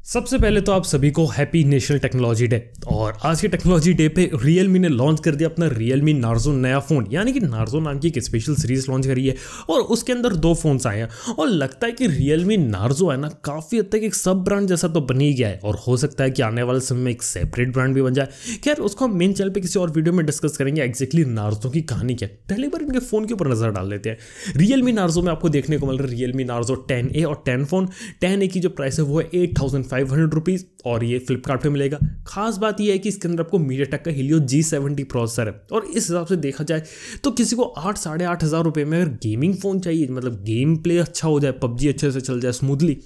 सबसे पहले तो आप सभी को हैप्पी नेशनल टेक्नोलॉजी डे। और आज के टेक्नोलॉजी डे पे Realme ने लॉन्च कर दिया अपना Realme Narzo नया फ़ोन, यानी कि Narzo नाम की एक स्पेशल सीरीज लॉन्च करी है और उसके अंदर दो फ़ोन्स आए हैं। और लगता है कि Realme Narzo है ना, काफ़ी हद तक एक सब ब्रांड जैसा तो बन ही गया है और हो सकता है कि आने वाले समय में एक सेपरेट ब्रांड भी बन जाए। खैर, उसको हम मेन चैनल पर किसी और वीडियो में डिस्कस करेंगे एक्जैक्टली Narzo की कहानी क्या है। पहली बार इनके फ़ोन के ऊपर नज़र डाल लेते हैं। Realme Narzo में आपको देखने को मिल रहा है Realme Narzo 10A और 10 फ़ोन। 10A की जो प्राइस है वो है 8500 रुपीज़ और ये फ्लिपकार्ट पे मिलेगा। खास बात ये है कि इसके अंदर आपको मीडियाटेक का Helio G70 प्रोसेसर है और इस हिसाब से देखा जाए तो किसी को 8,500 रुपये में अगर गेमिंग फ़ोन चाहिए, मतलब गेम प्ले अच्छा हो जाए, पबजी अच्छे से चल जाए स्मूथली,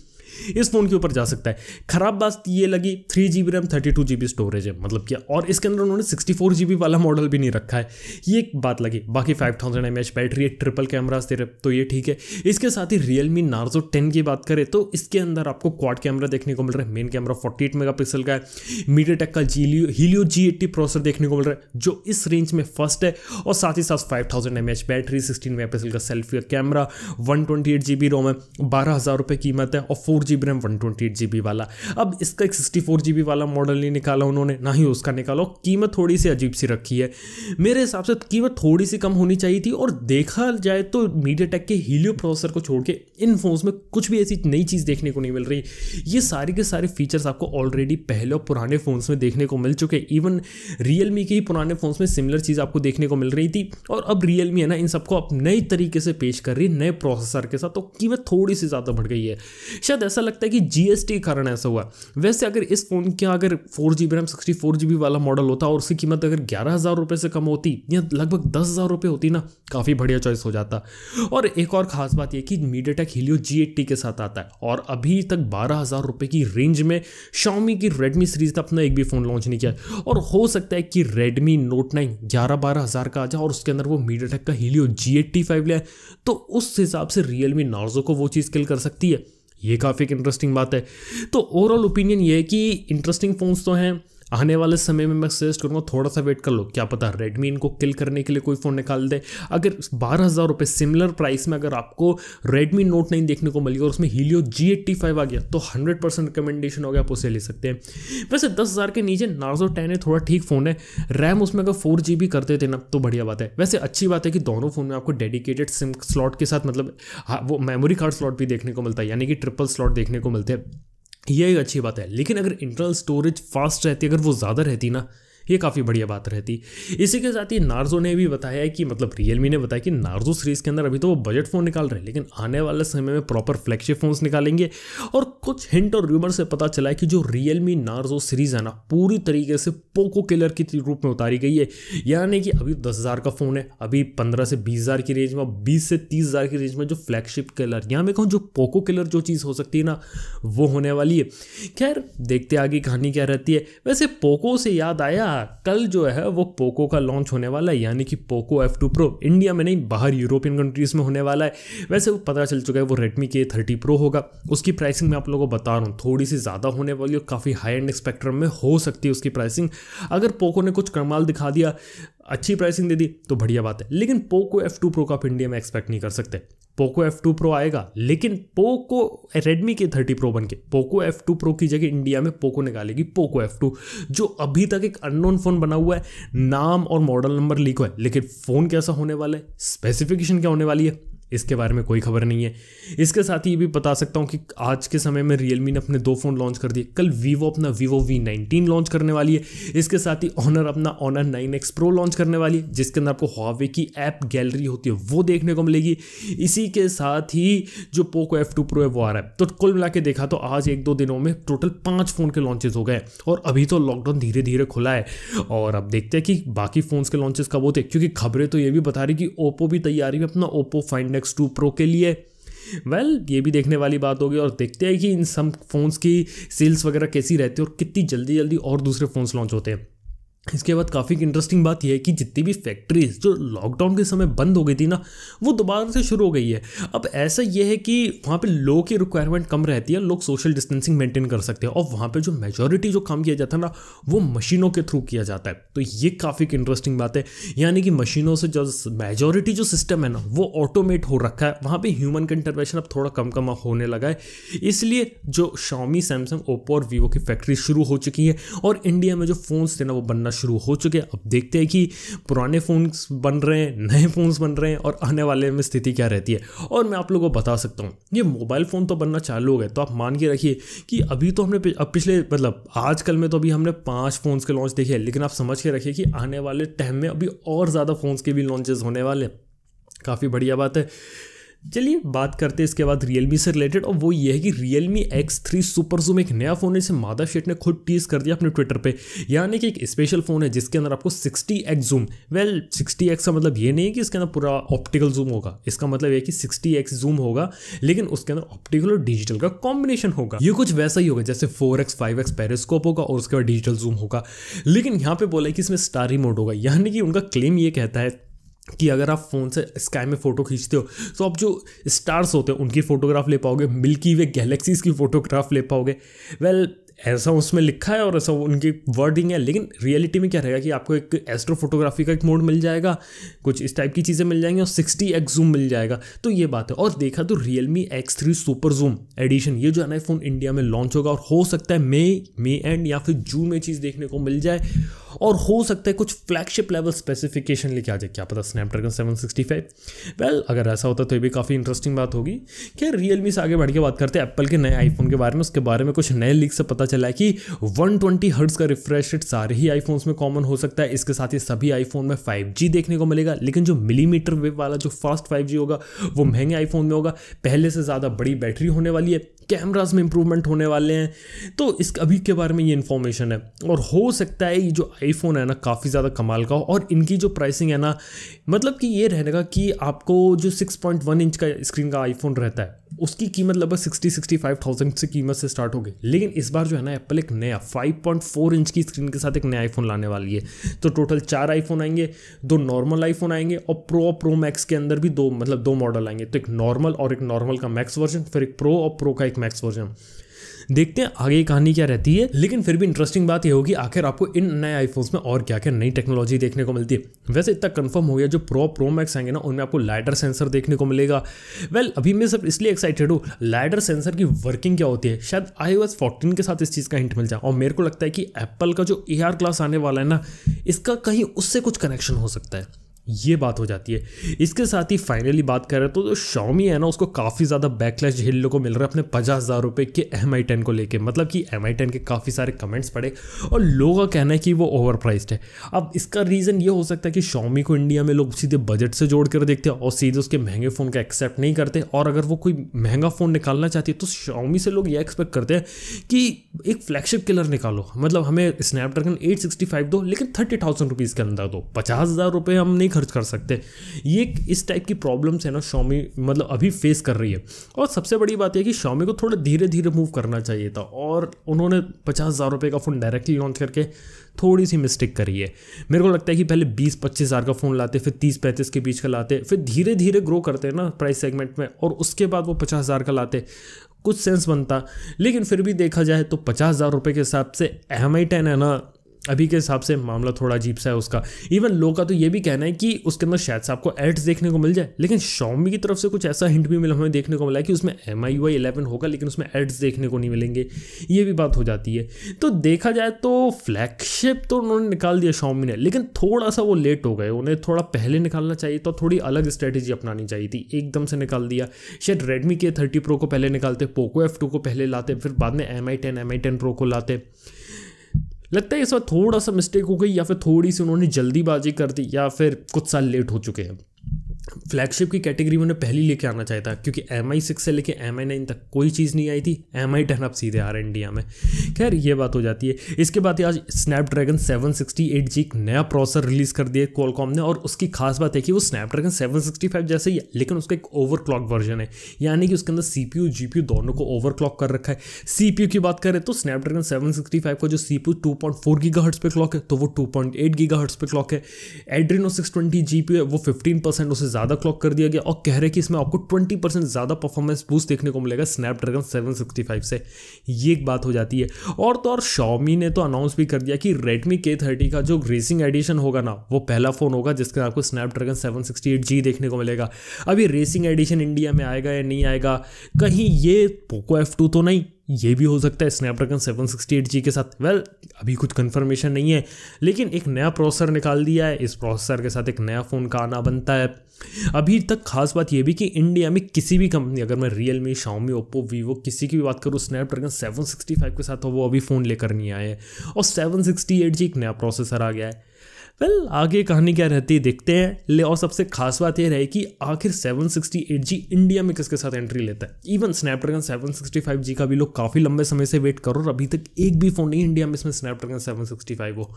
इस फ़ोन के ऊपर जा सकता है। खराब बात ये लगी 3GB रैम 32GB स्टोरेज है, मतलब क्या, और इसके अंदर उन्होंने 64GB वाला मॉडल भी नहीं रखा है, ये एक बात लगी। बाकी 5000 mAh बैटरी है, ट्रिपल कैमरास दे रहे, तो ये ठीक है। इसके साथ ही Realme Narzo 10 की बात करें तो इसके अंदर आपको क्वाड कैमरा देखने को मिल रहा है। मेन कैमरा 48 मेगापिक्सल का है। मीडियाटेक का Helio G80 प्रोसेसर देखने को मिल रहा है जो इस रेंज में फर्स्ट है, और साथ ही साथ 5000 mAh बैटरी, 16 मेगापिक्सल का सेल्फी कैमरा, 128GB रोम है, 12,000 रुपये कीमत है, और 4GB रैम 128GB वाला। अब इसका एक 64GB वाला मॉडल नहीं निकाला उन्होंने, ना ही उसका निकालो। कीमत थोड़ी सी अजीब सी रखी है, मेरे हिसाब से कीमत थोड़ी सी कम होनी चाहिए थी। और देखा जाए तो मीडियाटेक के Helio प्रोसेसर को छोड़ के इन फोन्स में कुछ भी ऐसी नई चीज़ देखने को नहीं मिल रही। ये सारे के सारे फीचर्स आपको ऑलरेडी पहले और पुराने फ़ोन्स में देखने को मिल चुके। इवन Realme के ही पुराने फ़ोन्स में सिमिलर चीज़ आपको देखने को मिल रही थी, और अब Realme है ना इन सबको अब नई तरीके से पेश कर रही है, नए प्रोसेसर के साथ, तो कीमत थोड़ी सी ज़्यादा बढ़ गई है। शायद ऐसा लगता है कि GST के कारण ऐसा हुआ। वैसे अगर इस फोन का अगर 4GB रैम 64GB वाला मॉडल होता और उसकी कीमत अगर 11,000 रुपये से कम होती या लगभग 10,000 रुपये होती ना, काफ़ी बढ़िया चॉइस हो जाता। और एक और ख़ास बात यह कि मीडियाटेक Helio G80 के साथ आता है, और अभी तक 12,000 रुपये की रेंज में Xiaomi की Redmi सीरीज ने अपना एक भी फ़ोन लॉन्च नहीं किया। और हो सकता है कि Redmi Note 9 11-12 हज़ार का आ जाए और उसके अंदर वो मीडियाटेक का Helio G85 ले, तो उस हिसाब से Realme Narzo को वो चीज़ किल कर सकती है। ये काफ़ी एक इंटरेस्टिंग बात है। तो ओवरऑल ओपिनियन ये है कि इंटरेस्टिंग फ़ोन्स तो हैं, आने वाले समय में मैं सजेस्ट करूँगा थोड़ा सा वेट कर लो, क्या पता Redmi इनको किल करने के लिए कोई फ़ोन निकाल दे। अगर 12,000 रुपये सिमिलर प्राइस में अगर आपको Redmi Note 9 देखने को मिली और उसमें Helio G85 आ गया तो 100% रिकमेंडेशन हो गया, आप उसे ले सकते हैं। वैसे 10,000 के नीचे Narzo 10 है, थोड़ा ठीक फ़ोन है। रैम उसमें अगर 4GB कर देते ना तो बढ़िया बात है। वैसे अच्छी बात है कि दोनों फ़ोन में आपको डेडिकेटेड सिम स्लॉट के साथ, मतलब वो मेमोरी कार्ड स्लॉट भी देखने को मिलता है, यानी कि ट्रिपल स्लॉट देखने को मिलते हैं। ये एक अच्छी बात है। लेकिन अगर इंटरनल स्टोरेज फास्ट रहती, अगर वो ज़्यादा रहती ना, ये काफ़ी बढ़िया बात रहती। इसी के साथ ही Narzo ने भी बताया है कि, मतलब Realme ने बताया कि Narzo सीरीज़ के अंदर अभी तो वो बजट फ़ोन निकाल रहे हैं, लेकिन आने वाले समय में प्रॉपर फ्लैगशिप फ़ोन्स निकालेंगे। और कुछ हिंट और रूमर से पता चला है कि जो Realme Narzo सीरीज़ है ना, पूरी तरीके से पोको किलर के रूप में उतारी गई है। यानी कि अभी 10,000 का फ़ोन है, अभी 15 से 20,000 की रेंज में, 20 से 30,000 की रेंज में जो फ्लैगशिप किलर, यहाँ मैं कहूँ जो पोको किलर जो चीज़ हो सकती है ना, वो होने वाली है। खैर, देखते आगे कहानी क्या रहती है। वैसे पोको से याद आया, कल जो है वो पोको का लॉन्च होने वाला है, यानी कि पोको F2 Pro। इंडिया में नहीं, बाहर यूरोपियन कंट्रीज़ में होने वाला है। वैसे वो पता चल चुका है वो Redmi के 30 Pro होगा। उसकी प्राइसिंग मैं आप लोगों को बता रहा हूँ, थोड़ी सी ज़्यादा होने वाली है, काफ़ी हाई एंड स्पेक्ट्रम में हो सकती है उसकी प्राइसिंग। अगर पोको ने कुछ कमाल दिखा दिया, अच्छी प्राइसिंग दे दी तो बढ़िया बात है। लेकिन पोको F2 Pro का आप इंडिया में एक्सपेक्ट नहीं कर सकते। पोको F2 Pro आएगा, लेकिन पोको Redmi के 30 Pro बन के पोको F2 Pro की जगह इंडिया में पोको निकालेगी पोको F2, जो अभी तक एक अननोन फ़ोन बना हुआ है। नाम और मॉडल नंबर लीक हुआ है, लेकिन फ़ोन कैसा होने वाला है, स्पेसिफिकेशन क्या होने वाली है, इसके बारे में कोई खबर नहीं है। इसके साथ ही ये भी बता सकता हूँ कि आज के समय में Realme ने अपने दो फ़ोन लॉन्च कर दिए। कल Vivo अपना Vivo V19 लॉन्च करने वाली है। इसके साथ ही Honor अपना Honor 9X Pro लॉन्च करने वाली है, जिसके अंदर आपको Huawei की ऐप गैलरी होती है वो देखने को मिलेगी। इसी के साथ ही जो Poco F2 Pro है वो आ रहा है। तो कुल मिला के देखा तो आज 1-2 दिनों में टोटल 5 फ़ोन के लॉन्चेस हो गए, और अभी तो लॉकडाउन धीरे धीरे खुला है। और अब देखते हैं कि बाकी फ़ोन्स के लॉन्चेस कब होते हैं, क्योंकि खबरें तो ये भी बता रही कि Oppo भी तैयारी में अपना Oppo Find X2 Pro के लिए। ये भी देखने वाली बात होगी, और देखते हैं कि इन सब फोन्स की सेल्स वगैरह कैसी रहती है और कितनी जल्दी जल्दी और दूसरे फोन्स लॉन्च होते हैं। इसके बाद काफ़ी इंटरेस्टिंग बात यह है कि जितनी भी फैक्ट्रीज जो लॉकडाउन के समय बंद हो गई थी ना, वो दोबारा से शुरू हो गई है। अब ऐसा ये है कि वहाँ पे लोगों की रिक्वायरमेंट कम रहती है, लोग सोशल डिस्टेंसिंग मेंटेन कर सकते हैं, और वहाँ पे जो मेजॉरिटी जो काम किया जाता है ना, वो मशीनों के थ्रू किया जाता है। तो ये काफ़ी इंटरेस्टिंग बात है, यानी कि मशीनों से जो मेजॉरिटी जो सिस्टम है ना, वो ऑटोमेट हो रखा है। वहाँ पर ह्यूमन का इंटरवेंशन अब थोड़ा कम कम होने लगा है। इसलिए जो Xiaomi, सैमसंग, ओप्पो और वीवो की फैक्ट्री शुरू हो चुकी है, और इंडिया में जो फ़ोन्स थे ना, वो बनना शुरू हो चुके हैं। अब देखते हैं कि पुराने फ़ोन्स बन रहे हैं, नए फ़ोन्स बन रहे हैं, और आने वाले में स्थिति क्या रहती है। और मैं आप लोगों को बता सकता हूँ, ये मोबाइल फ़ोन तो बनना चालू हो गए, तो आप मान के रखिए कि अभी तो हमने अब पिछले मतलब आजकल में तो अभी हमने 5 फ़ोन्स के लॉन्च देखे हैं, लेकिन आप समझ के रखिए कि आने वाले टाइम में अभी और ज़्यादा फ़ोन्स के भी लॉन्चेस होने वाले हैं। काफ़ी बढ़िया बात है। चलिए बात करते हैं इसके बाद Realme से रिलेटेड, और वो ये है कि Realme X3 सुपर जूम एक नया फ़ोन है, जिसे माधव शेठ ने खुद टीज कर दिया अपने ट्विटर पे। यानी कि एक स्पेशल फ़ोन है जिसके अंदर आपको 60x जूम, 60x का मतलब ये नहीं है कि इसके अंदर पूरा ऑप्टिकल जूम होगा, इसका मतलब है कि 60x जूम होगा, लेकिन उसके अंदर ऑप्टिकल और डिजिटल का कॉम्बिनेशन होगा। ये कुछ वैसा ही होगा जैसे 4x 5x पेरिस्कोप होगा और उसके बाद डिजिटल जूम होगा। लेकिन यहाँ पे बोला है कि इसमें स्टारी मोड होगा, यानी कि उनका क्लेम ये कहता है कि अगर आप फ़ोन से स्काई में फ़ोटो खींचते हो तो आप जो स्टार्स होते हैं उनकी फ़ोटोग्राफ ले पाओगे, मिल्की वे गैलेक्सीज़ की फ़ोटोग्राफ ले पाओगे। वेल ऐसा उसमें लिखा है और ऐसा उनकी वर्डिंग है, लेकिन रियलिटी में क्या रहेगा कि आपको एक एस्ट्रो फोटोग्राफी का एक मोड मिल जाएगा, कुछ इस टाइप की चीज़ें मिल जाएंगी, और 60x जूम मिल जाएगा। तो ये बात है। और देखा तो Realme X3 super zoom addition, ये जो है ना फ़ोन इंडिया में लॉन्च होगा, और हो सकता है मई एंड या फिर जून में चीज़ देखने को मिल जाए, और हो सकता है कुछ फ्लैगशिप लेवल स्पेसिफिकेशन लेके आ जाए, क्या पता स्नैपड्रैगन 765। वेल अगर ऐसा होता तो ये भी काफ़ी इंटरेस्टिंग बात होगी। क्या Realme से आगे बढ़ के बात करते हैं एप्पल के नए आईफोन के बारे में। उसके बारे में कुछ नए लीक से पता चला है कि 120 हर्ट्ज का रिफ्रेश रेट सारे ही आईफोन्स में कॉमन हो सकता है। इसके साथ ही सभी आईफोन में 5G देखने को मिलेगा, लेकिन जो मिलीमीटर वेव वाला जो फास्ट 5G होगा वो महंगे आईफोन में होगा। पहले से ज़्यादा बड़ी बैटरी होने वाली है, कैमरास में इंप्रूवमेंट होने वाले हैं। तो इस अभी के बारे में ये इन्फॉर्मेशन है, और हो सकता है ये जो आईफोन है ना काफ़ी ज़्यादा कमाल का हो, और इनकी जो प्राइसिंग है ना, मतलब कि ये रहेगा कि आपको जो 6.1 इंच का स्क्रीन का आईफोन रहता है उसकी कीमत लगभग 60-65,000 से कीमत से स्टार्ट होगी। लेकिन इस बार जो है ना एप्पल एक नया 5.4 इंच की स्क्रीन के साथ एक नया आईफोन लाने वाली है। तो टोटल 4 आईफोन आएंगे, 2 नॉर्मल आईफोन आएंगे, और प्रो मैक्स के अंदर भी दो मॉडल आएंगे। तो एक नॉर्मल और एक नॉर्मल का मैक्स वर्जन, फिर एक प्रो और प्रो का एक मैक्स वर्जन। देखते हैं आगे की कहानी क्या रहती है। लेकिन फिर भी इंटरेस्टिंग बात यह होगी आखिर आपको इन नए आईफोन्स में और क्या क्या नई टेक्नोलॉजी देखने को मिलती है। वैसे इतना कंफर्म हो गया जो प्रो मैक्स आएंगे ना उनमें आपको लाइडर सेंसर देखने को मिलेगा। वेल अभी मैं सिर्फ इसलिए एक्साइटेड हूँ, लाइडर सेंसर की वर्किंग क्या होती है शायद iOS 14 के साथ इस चीज़ का हिंट मिल जाए। और मेरे को लगता है कि एप्पल का जो AR ग्लास आने वाला है ना, इसका कहीं उससे कुछ कनेक्शन हो सकता है, ये बात हो जाती है। इसके साथ ही फाइनली बात कर रहे हैं तो जो Xiaomi है ना उसको काफ़ी ज़्यादा बैकलैश झेलने को मिल रहा है अपने 50,000 रुपये के Mi 10 को लेके। मतलब कि Mi 10 के काफ़ी सारे कमेंट्स पड़े और लोगों का कहना है कि वो ओवर प्राइस्ड है। अब इसका रीज़न ये हो सकता है कि Xiaomi को इंडिया में लोग सीधे बजट से जोड़ कर देखते हैं और सीधे उसके महंगे फ़ोन का एक्सेप्ट नहीं करते, और अगर वो कोई महंगा फ़ोन निकालना चाहती है तो Xiaomi से लोग ये एक्सपेक्ट करते हैं कि एक फ्लैगशिप किलर निकालो, मतलब हमें स्नैपड्रैगन 865 दो लेकिन 30,000 रुपीज़ के अंदर दो, 50,000 रुपये हम नहीं खर्च कर सकते। ये इस टाइप की प्रॉब्लम्स है ना Xiaomi मतलब अभी फेस कर रही है। और सबसे बड़ी बात है कि Xiaomi को थोड़ा धीरे धीरे मूव करना चाहिए था, और उन्होंने 50,000 रुपये का फ़ोन डायरेक्टली लॉन्च करके थोड़ी सी मिस्टेक करी है। मेरे को लगता है कि पहले 20-25 हज़ार का फ़ोन लाते, फिर 30-35 के बीच का लाते, फिर धीरे धीरे ग्रो करते हैं ना प्राइस सेगमेंट में, और उसके बाद वो 50,000 का लाते, कुछ सेंस बनता। लेकिन फिर भी देखा जाए तो 50,000 रुपये के हिसाब से Mi 10 है ना अभी के हिसाब से मामला थोड़ा अजीब सा है उसका। इवन लोगों का तो ये भी कहना है कि उसके अंदर शायद से आपको एड्स देखने को मिल जाए, लेकिन Xiaomi की तरफ से कुछ ऐसा हिंट भी हमें देखने को मिला है कि उसमें MIUI 11 होगा लेकिन उसमें एड्स देखने को नहीं मिलेंगे। ये भी बात हो जाती है। तो देखा जाए तो फ्लैगशिप तो उन्होंने निकाल दिया Xiaomi ने, लेकिन थोड़ा सा वो लेट हो गए, उन्हें थोड़ा पहले निकालना चाहिए तो थोड़ी अलग स्ट्रेटेजी अपनानी चाहिए थी। एकदम से निकाल दिया, शायद Redmi के 30 Pro को पहले निकालते, Poco F2 को पहले लाते, फिर बाद में Mi 10 Pro को लाते। लगता है इस बार थोड़ा सा मिस्टेक हो गई, या फिर थोड़ी सी उन्होंने जल्दीबाजी कर दी, या फिर कुछ साल लेट हो चुके हैं। फ्लैगशिप की कैटेगरी में उन्हें पहले लेके आना चाहिए था, क्योंकि MI6 से लेके MI9 तक कोई चीज़ नहीं आई थी। MI10 अब सीधे आ रहा है इंडिया में। खैर ये बात हो जाती है। इसके बाद आज स्नैपड्रैगन 768G एक नया प्रोसेसर रिलीज़ कर दिया क्वालकॉम ने, और उसकी खास बात है कि वो स्नैपड्रैगन 765 जैसे ही है, लेकिन उसका एक ओवरक्लॉक वर्जन है, यानी कि उसके अंदर CPU GPU दोनों को ओवरक्लॉक कर रखा है। CPU की बात करें तो स्नैपड्रैगन 765 का जो CPU 2.4 गीगाहर्ट्ज़ पे क्लॉक है, तो वो 2.8 गीगाहर्ट्ज़ पे क्लॉक है। एड्रीनो 620 GPU है, वो 15% उससे ज़्यादा क्लॉक कर दिया गया, और कह रहे हैं कि इसमें आपको 20% ज़्यादा परफॉर्मेंस बूस्ट देखने को मिलेगा स्नैपड्रैगन 765 से। ये एक बात हो जाती है। और तो और Xiaomi ने तो अनाउंस भी कर दिया कि Redmi K30 का जो रेसिंग एडिशन होगा ना, वो पहला फ़ोन होगा जिसका आपको स्नैपड्रैगन 768G देखने को मिलेगा। अभी रेसिंग एडिशन इंडिया में आएगा या नहीं आएगा, कहीं ये पोको F2 तो नहीं, ये भी हो सकता है स्नैपड्रैगन 768G के साथ। वेल अभी कुछ कंफर्मेशन नहीं है, लेकिन एक नया प्रोसेसर निकाल दिया है। इस प्रोसेसर के साथ एक नया फ़ोन का आना बनता है। अभी तक खास बात ये भी कि इंडिया में किसी भी कंपनी, अगर मैं रियलमी, Xiaomi, ओप्पो, वीवो किसी की भी बात करूँ, स्नैपड्रैगन 765 के साथ तो वो अभी फ़ोन लेकर नहीं आए हैं, और 768G एक नया प्रोसेसर आ गया है। वेल आगे कहानी क्या रहती है देखते हैं। और सबसे खास बात ये रही कि आखिर 768G इंडिया में किसके साथ एंट्री लेता है। इवन स्नैपड्रैगन 765G का भी लोग काफ़ी लंबे समय से वेट करो, और अभी तक एक भी फ़ोन नहीं इंडिया में इसमें स्नैपड्रैगन 765 हो।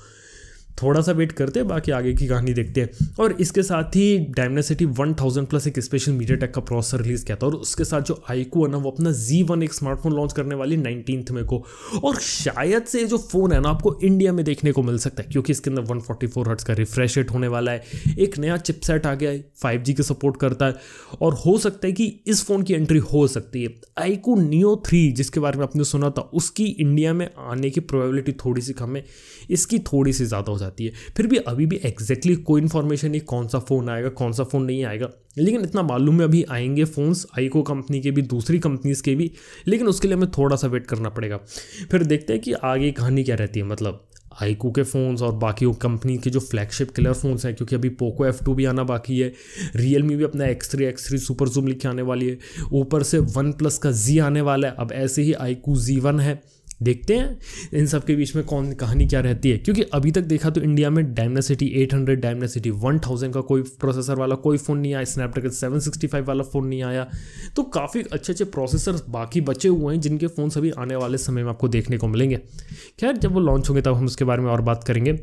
थोड़ा सा वेट करते हैं, बाकी आगे की कहानी देखते हैं। और इसके साथ ही डायमेंसिटी 1000 प्लस एक स्पेशल मीडियाटेक का प्रोसेसर रिलीज़ किया था, और उसके साथ जो iQOO है ना, वो अपना Z1 एक स्मार्टफोन लॉन्च करने वाली 19 मई को। और शायद से जो फ़ोन है ना आपको इंडिया में देखने को मिल सकता है, क्योंकि इसके अंदर 144 हर्ट्ज़ का रिफ्रेश रेट होने वाला है। एक नया चिपसेट आ गया है, 5G के सपोर्ट करता है, और हो सकता है कि इस फ़ोन की एंट्री हो सकती है। iQOO Neo 3 जिसके बारे में आपने सुना था, उसकी इंडिया में आने की प्रोबेबिलिटी थोड़ी सी कम है, इसकी थोड़ी सी ज़्यादा हो जाती है। फिर भी अभी भी एग्जैक्टली कोई इन्फॉर्मेशन नहीं कौन सा फ़ोन आएगा, कौन सा फ़ोन नहीं आएगा, लेकिन इतना मालूम है अभी आएंगे फ़ोन्स iQOO कंपनी के भी, दूसरी कंपनीज़ के भी, लेकिन उसके लिए हमें थोड़ा सा वेट करना पड़ेगा। फिर देखते हैं कि आगे कहानी क्या रहती है। मतलब iQOO के फ़ोन्स और बाकी कंपनी के जो फ्लैगशिप किलर फ़ोन्स हैं, क्योंकि अभी पोको F2 भी आना बाकी है, रियलमी भी अपना X3 सुपर जूम लिखे आने वाली है, ऊपर से OnePlus का Z आने वाला है, अब ऐसे ही iQOO Z1 है। देखते हैं इन सब के बीच में कौन कहानी क्या रहती है, क्योंकि अभी तक देखा तो इंडिया में डायमेंसिटी 800, डायमेंसिटी 1000 का कोई प्रोसेसर वाला कोई फ़ोन नहीं आया, स्नैपड्रैगन 765 वाला फ़ोन नहीं आया। तो काफ़ी अच्छे अच्छे प्रोसेसर बाकी बचे हुए हैं, जिनके फ़ोन सभी आने वाले समय में आपको देखने को मिलेंगे। खैर जब वो लॉन्च होंगे तब हम उसके बारे में और बात करेंगे।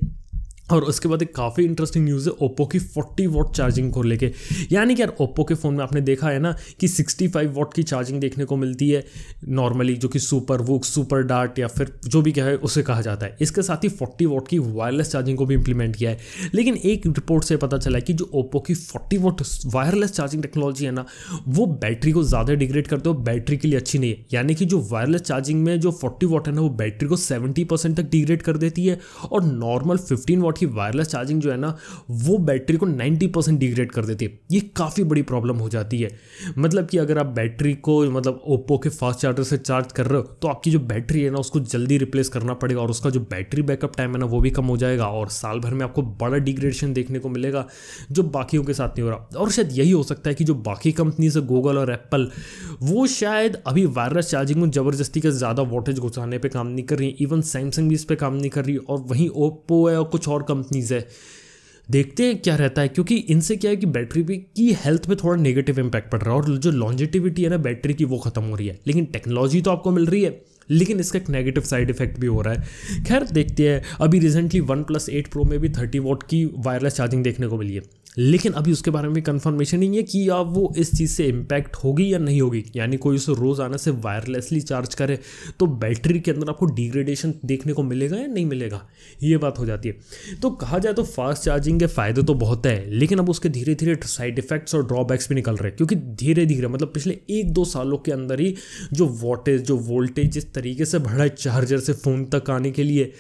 और उसके बाद एक काफ़ी इंटरेस्टिंग न्यूज़ है ओप्पो की 40 वॉट चार्जिंग को लेके। यानी कि यार ओप्पो के फ़ोन में आपने देखा है ना कि 65 वॉट की चार्जिंग देखने को मिलती है नॉर्मली, जो कि सुपर वूक, सुपर डार्ट या फिर जो भी कहे उसे कहा जाता है। इसके साथ ही 40 वॉट की वायरलेस चार्जिंग को भी इंप्लीमेंट किया है। लेकिन एक रिपोर्ट से पता चला है कि जो ओप्पो की 40 वॉट वायरलेस चार्जिंग टेक्नोलॉजी है ना, वो बैटरी को ज़्यादा डिग्रेड करते हो, बैटरी के लिए अच्छी नहीं है। यानी कि जो वायरलेस चार्जिंग में जो 40 वॉट है ना, वो बैटरी को 70% तक डिग्रेड कर देती है, और नॉर्मल 15 वॉट की वायरलेस चार्जिंग जो है ना, वो बैटरी को 90% डिग्रेड कर देती है। ये काफ़ी बड़ी प्रॉब्लम हो जाती है। मतलब कि अगर आप बैटरी को मतलब ओप्पो के फास्ट चार्जर से चार्ज कर रहे हो, तो आपकी जो बैटरी है ना, उसको जल्दी रिप्लेस करना पड़ेगा, और उसका जो बैटरी बैकअप टाइम है ना, वो भी कम हो जाएगा, और साल भर में आपको बड़ा डिग्रेडेशन देखने को मिलेगा, जो बाकियों के साथ नहीं हो रहा। और शायद यही हो सकता है कि जो बाकी कंपनीज है, गूगल और एप्पल, वो शायद अभी वायरलेस चार्जिंग में ज़बरदस्ती के ज़्यादा वोल्टेज घुसाने पे काम नहीं कर रही है। इवन सैमसंग भी इस पर काम नहीं कर रही, और वहीं ओप्पो है और कुछ और कंपनीज है। देखते हैं क्या रहता है, क्योंकि इनसे क्या है कि बैटरी पे की हेल्थ पे थोड़ा नेगेटिव इंपैक्ट पड़ रहा है, और जो लॉन्जेटिविटी है ना बैटरी की, वो खत्म हो रही है। लेकिन टेक्नोलॉजी तो आपको मिल रही है, लेकिन इसका एक नेगेटिव साइड इफेक्ट भी हो रहा है। खैर देखते हैं। अभी रिसेंटली OnePlus 8 Pro में भी 30 वॉट की वायरलेस चार्जिंग देखने को मिली है, लेकिन अभी उसके बारे में कंफर्मेशन नहीं है कि अब वो इस चीज़ से इम्पैक्ट होगी या नहीं होगी। यानी कोई उसे रोज़ाना से वायरलेसली चार्ज करे तो बैटरी के अंदर आपको डिग्रेडेशन देखने को मिलेगा या नहीं मिलेगा, ये बात हो जाती है। तो कहा जाए तो फास्ट चार्जिंग के फ़ायदे तो बहुत है, लेकिन अब उसके धीरे धीरे साइड इफेक्ट्स और ड्रॉबैक्स भी निकल रहे हैं, क्योंकि धीरे धीरे मतलब पिछले 1-2 सालों के अंदर ही जो वोल्टेज, जो वोल्टेज जिस तरीके से बढ़ा है चार्जर से फ़ोन तक आने के लिए,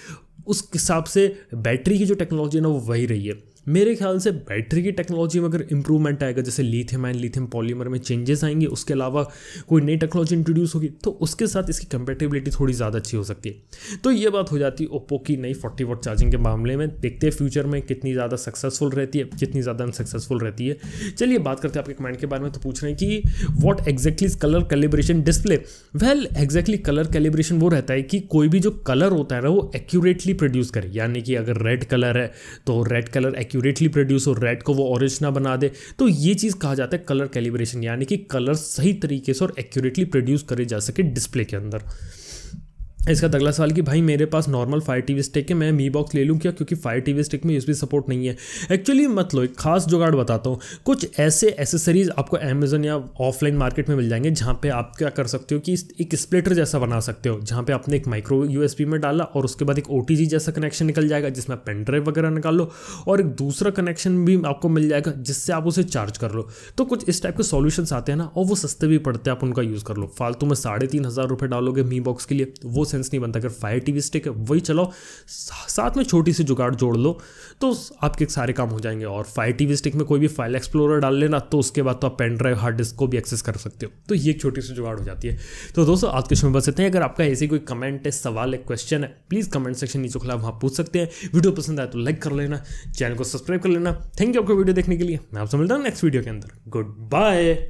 उस हिसाब से बैटरी की जो टेक्नोलॉजी है ना, वो वही रही है। मेरे ख्याल से बैटरी की टेक्नोलॉजी में अगर इंप्रूवमेंट आएगा, जैसे लिथियम आयन, लिथियम पॉलीमर में चेंजेस आएंगे, उसके अलावा कोई नई टेक्नोलॉजी इंट्रोड्यूस होगी, तो उसके साथ इसकी कंपेटेबिलिटी थोड़ी ज़्यादा अच्छी हो सकती है। तो ये बात हो जाती है ओप्पो की नई 40 वॉट चार्जिंग के मामले में। देखते हैं फ्यूचर में कितनी ज़्यादा सक्सेसफुल रहती है, कितनी ज़्यादा अनसक्सेसफुल रहती है। चलिए बात करते हैं आपके कमेंट के बारे में। तो पूछ रहे हैं कि what exactly is colour calibration display. Well exactly colour calibration वो रहता है कि कोई भी जो कलर होता है ना, वो एक्यूरेटली प्रोड्यूस करे। यानी कि अगर रेड कलर है तो रेड कलर एक्यूरेटली प्रोड्यूस हो, रेड को वो ऑरेंज ना बना दे। तो ये चीज़ कहा जाता है कलर कैलिब्रेशन, यानी कि कलर सही तरीके से और एक्यूरेटली प्रोड्यूस करे जा सके डिस्प्ले के अंदर। इसका अगला सवाल कि भाई मेरे पास नॉर्मल फायर टीवी स्टिक है, मैं मी बॉक्स ले लूँ क्या, क्योंकि फायर टीवी स्टिक में यूएसबी सपोर्ट नहीं है। एक्चुअली मत लो, एक खास जुगाड़ बताता हूँ। कुछ ऐसे एसेसरीज आपको अमेजन या ऑफलाइन मार्केट में मिल जाएंगे जहाँ पे आप क्या कर सकते हो कि एक स्प्लिटर जैसा बना सकते हो, जहाँ पे आपने एक माइक्रो यूएसबी में डाला और उसके बाद एक OTG जैसा कनेक्शन निकल जाएगा जिसमें पेन ड्राइव वगैरह निकाल लो, और एक दूसरा कनेक्शन भी आपको मिल जाएगा जिससे आप उसे चार्ज कर लो। तो कुछ इस टाइप के सॉल्यूशंस आते हैं ना, और वो सस्ते भी पड़ते हैं, आप उनका यूज़ कर लो। फालतू में 3,500 रुपये डालोगे मी बॉक्स के लिए, वो सेंस नहीं बनता। अगर फायर टीवी स्टिक है वही चलाओ, साथ में छोटी सी जुगाड़ जोड़ लो तो आपके सारे काम हो जाएंगे। और फायर टीवी स्टिक में कोई भी फाइल एक्सप्लोरर डाल लेना तो उसके बाद तो आप पेन ड्राइव हार्ड डिस्क को भी एक्सेस कर सकते हो। तो ये एक छोटी सी जुगाड़ हो जाती है। तो दोस्तों आज के शो में बस इतना ही। अगर आपका ऐसे कोई कमेंट है, सवाल है, क्वेश्चन है, प्लीज़ कमेंट सेक्शन नीचे खुला वहाँ पूछ सकते हैं। वीडियो पसंद आए तो लाइक कर लेना, चैनल को सब्सक्राइब कर लेना। थैंक यू आपको वीडियो देखने के लिए। मैं आपसे मिलता हूँ नेक्स्ट वीडियो के अंदर। Good bye.